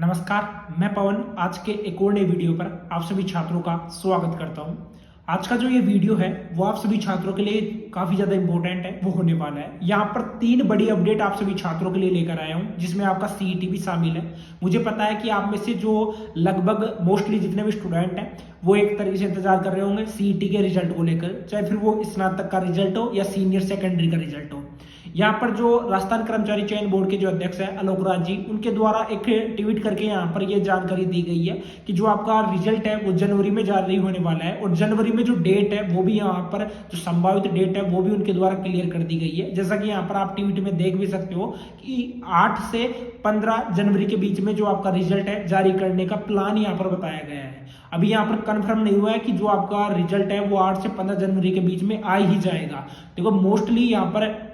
नमस्कार, मैं पवन आज के एक और नए वीडियो पर आप सभी छात्रों का स्वागत करता हूं। आज का जो ये वीडियो है वो आप सभी छात्रों के लिए काफी ज्यादा इंपॉर्टेंट है, वो होने वाला है। यहाँ पर 3 बड़ी अपडेट आप सभी छात्रों के लिए लेकर आया हूं, जिसमें आपका सीईटी भी शामिल है। मुझे पता है कि आप में से जो लगभग मोस्टली जितने भी स्टूडेंट हैं वो एक तरीके से इंतजार कर रहे होंगे सीईटी के रिजल्ट को लेकर, चाहे फिर वो स्नातक का रिजल्ट हो या सीनियर सेकेंडरी का रिजल्ट हो। यहाँ पर जो राजस्थान कर्मचारी चयन बोर्ड के जो अध्यक्ष है आलोक राज जी, उनके द्वारा एक ट्वीट करके यहाँ पर ये जानकारी दी गई है कि जो आपका रिजल्ट है वो जनवरी में जारी होने वाला है, और जनवरी में जो डेट है वो भी यहाँ पर जो संभावित डेट है वो भी उनके द्वारा क्लियर कर दी गई है। जैसा कि यहाँ पर आप ट्वीट में देख भी सकते हो कि 8 से 15 जनवरी के बीच में जो आपका रिजल्ट है जारी करने का प्लान यहाँ पर बताया गया है। अभी यहाँ पर कंफर्म नहीं हुआ है कि जो आपका रिजल्ट है वो 8 से 15 जनवरी के बीच में आ ही जाएगा। देखो मोस्टली यहाँ पर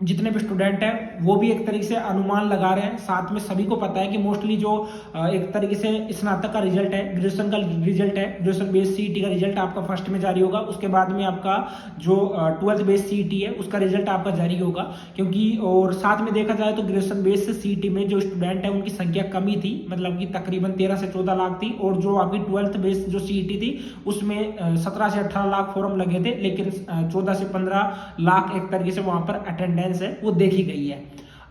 जितने भी स्टूडेंट हैं वो भी एक तरीके से अनुमान लगा रहे हैं। साथ में सभी को पता है कि मोस्टली जो एक तरीके से स्नातक का रिजल्ट है, ग्रेजुएशन का रिजल्ट है, ग्रेजुएशन बेस्ड सीईटी का रिजल्ट आपका फर्स्ट में जारी होगा। उसके बाद में आपका जो 12th बेस्ड सीईटी है उसका रिजल्ट आपका जारी होगा, क्योंकि और साथ में देखा जाए तो ग्रेजुएशन बेस्ड सीईटी में जो स्टूडेंट है उनकी संख्या कमी थी, मतलब कि तकरीबन 13 से 14 लाख थी, और जो आपकी 12th बेस्ड जो सीईटी थी उसमें 17 से 18 लाख फॉर्म लगे थे, लेकिन 14 से 15 लाख एक तरीके से वहां पर अटेंडेंस है वो देखी गई है।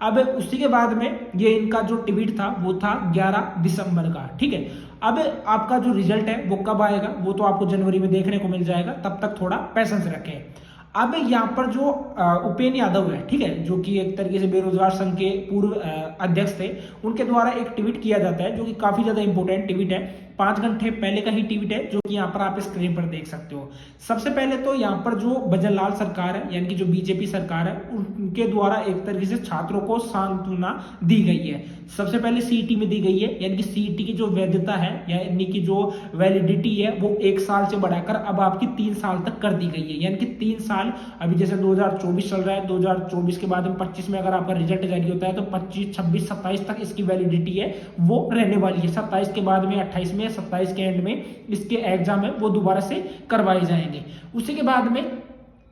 अब उसी के बाद में ये इनका जो ट्वीट था वो था 11 दिसंबर का, ठीक है। अब आपका जो रिजल्ट है वो कब आएगा वो तो आपको जनवरी में देखने को मिल जाएगा, तब तक थोड़ा पेशेंस रखें। अब यहाँ पर जो उपेंद्र यादव है, ठीक है, जो कि एक तरीके से बेरोजगार संघ के पूर्व अध्यक्ष थे, उनके द्वारा एक ट्वीट किया जाता है जो कि काफी ज्यादा इंपॉर्टेंट ट्वीट है। 5 घंटे पहले का ही ट्वीट है, जो कि यहाँ पर आप स्क्रीन पर देख सकते हो। सबसे पहले तो यहाँ पर जो भजनलाल सरकार है, यानी कि जो बीजेपी सरकार है, उनके द्वारा एक तरीके से छात्रों को सांत्वना दी गई है। सबसे पहले सीईटी में दी गई है, यानी कि सीईटी की जो वैधता है यानी कि जो वैलिडिटी है वो 1 साल से बढ़ाकर अब आपकी 3 साल तक कर दी गई है। यानी कि 3 साल, अभी जैसे 2024 चल रहा है, 2024 के बाद में 25 में अगर आपका रिजल्ट जारी होता है तो 25, 26, 27 तक इसकी वैलिडिटी है वो रहने वाली है। 27 के बाद में 28 में, 27 के एंड में इसके एग्जाम है वो दोबारा से करवाए जाएंगे। उसी के बाद में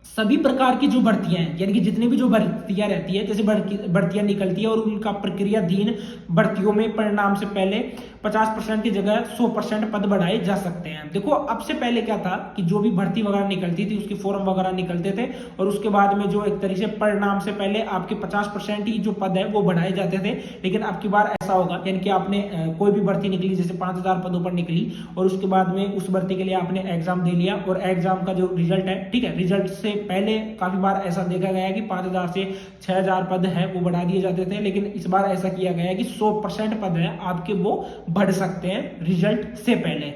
सभी प्रकार की जो भर्तियां हैं, यानी कि जितनी भी जो भर्तियां रहती है, जैसे भर्तियां निकलती है और उनका प्रक्रियाधीन भर्तियों में परिणाम से पहले 50% की जगह 100% पद बढ़ाए जा सकते हैं। देखो अब से पहले क्या था कि जो भी भर्ती वगैरह निकलती थी उसके फॉर्म वगैरह निकलते थे, और उसके बाद में जो एक तरीके से परिणाम से पहले आपके 50% ही जो पद है वो बढ़ाए जाते थे। लेकिन अब की बार ऐसा होगा, यानी कि आपने कोई भी भर्ती निकली, जैसे 5000 पदों पर निकली, और उसके बाद में उस भर्ती के लिए आपने एग्जाम दे लिया, और एग्जाम का जो रिजल्ट है, ठीक है, रिजल्ट से पहले काफी बार ऐसा देखा गया है कि 5000 से 6000 पद है वो बढ़ा दिए जाते थे, लेकिन इस बार ऐसा किया गया है कि 100% पद है आपके वो बढ़ सकते हैं रिजल्ट से पहले।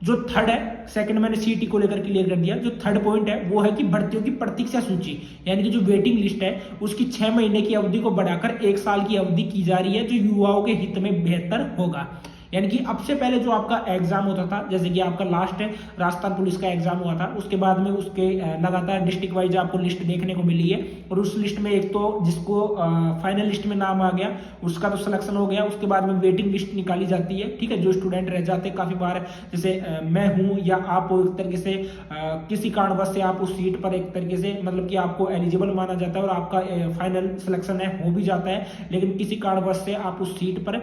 जो थर्ड है, सेकंड मैंने सीईटी को लेकर क्लियर कर दिया। जो थर्ड पॉइंट है वो है कि भर्तियों की प्रतीक्षा सूची, यानी कि जो वेटिंग लिस्ट है उसकी 6 महीने की अवधि को बढ़ाकर 1 साल की अवधि की जा रही है, जो युवाओं के हित में बेहतर होगा। यानी कि अब से पहले जो आपका एग्जाम होता था, जैसे कि आपका लास्ट राजस्थान पुलिस का एग्जाम हुआ था, उसके बाद में उसके लगातार डिस्ट्रिक्ट वाइज आपको लिस्ट देखने को मिली है, और उस लिस्ट में एक तो जिसको फाइनल लिस्ट में नाम आ गया उसका तो सिलेक्शन हो गया, उसके बाद में वेटिंग लिस्ट निकाली जाती है, ठीक है। जो स्टूडेंट रह जाते हैं काफी बार, जैसे मैं हूं या आप एक तरीके से किसी कारणवश से आप उस सीट पर एक तरीके से मतलब कि आपको एलिजिबल माना जाता है और आपका फाइनल सिलेक्शन है हो भी जाता है, लेकिन किसी कारणवश से आप उस सीट पर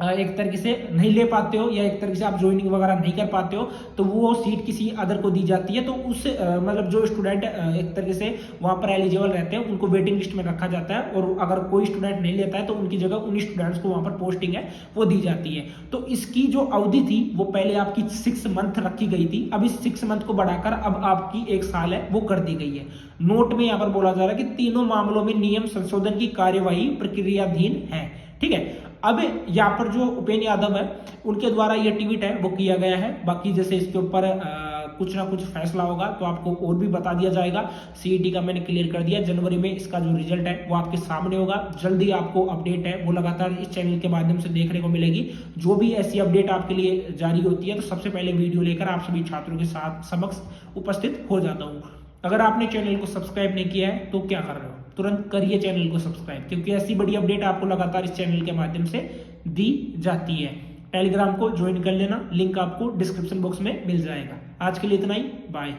एक तरीके से नहीं ले पाते हो, या एक तरीके से आप ज्वाइनिंग वगैरह नहीं कर पाते हो, तो वो सीट किसी अदर को दी जाती है। तो उस मतलब जो स्टूडेंट एक तरीके से वहां पर एलिजिबल रहते हैं उनको वेटिंग लिस्ट में रखा जाता है, और अगर कोई स्टूडेंट नहीं लेता है तो उनकी जगह उन्हीं स्टूडेंट्स को वहां पर पोस्टिंग है वो दी जाती है। तो इसकी जो अवधि थी वो पहले आपकी 6 मंथ रखी गई थी, अब इस 6 मंथ को बढ़ाकर अब आपकी 1 साल है वो कर दी गई है। नोट में यहाँ पर बोला जा रहा है कि तीनों मामलों में नियम संशोधन की कार्यवाही प्रक्रियाधीन है, ठीक है। अब यहाँ पर जो उपेंद्र यादव है उनके द्वारा ये ट्वीट है वो किया गया है। बाकी जैसे इसके ऊपर कुछ ना कुछ फैसला होगा तो आपको और भी बता दिया जाएगा। सीईटी का मैंने क्लियर कर दिया, जनवरी में इसका जो रिजल्ट है वो आपके सामने होगा। जल्दी आपको अपडेट है वो लगातार इस चैनल के माध्यम से देखने को मिलेगी। जो भी ऐसी अपडेट आपके लिए जारी होती है तो सबसे पहले वीडियो लेकर आप सभी छात्रों के साथ समक्ष उपस्थित हो जाता हूँ। अगर आपने चैनल को सब्सक्राइब नहीं किया है तो क्या कर रहे हो, तुरंत करिए चैनल को सब्सक्राइब, क्योंकि ऐसी बड़ी अपडेट आपको लगातार इस चैनल के माध्यम से दी जाती है। टेलीग्राम को ज्वाइन कर लेना, लिंक आपको डिस्क्रिप्शन बॉक्स में मिल जाएगा। आज के लिए इतना ही, बाय।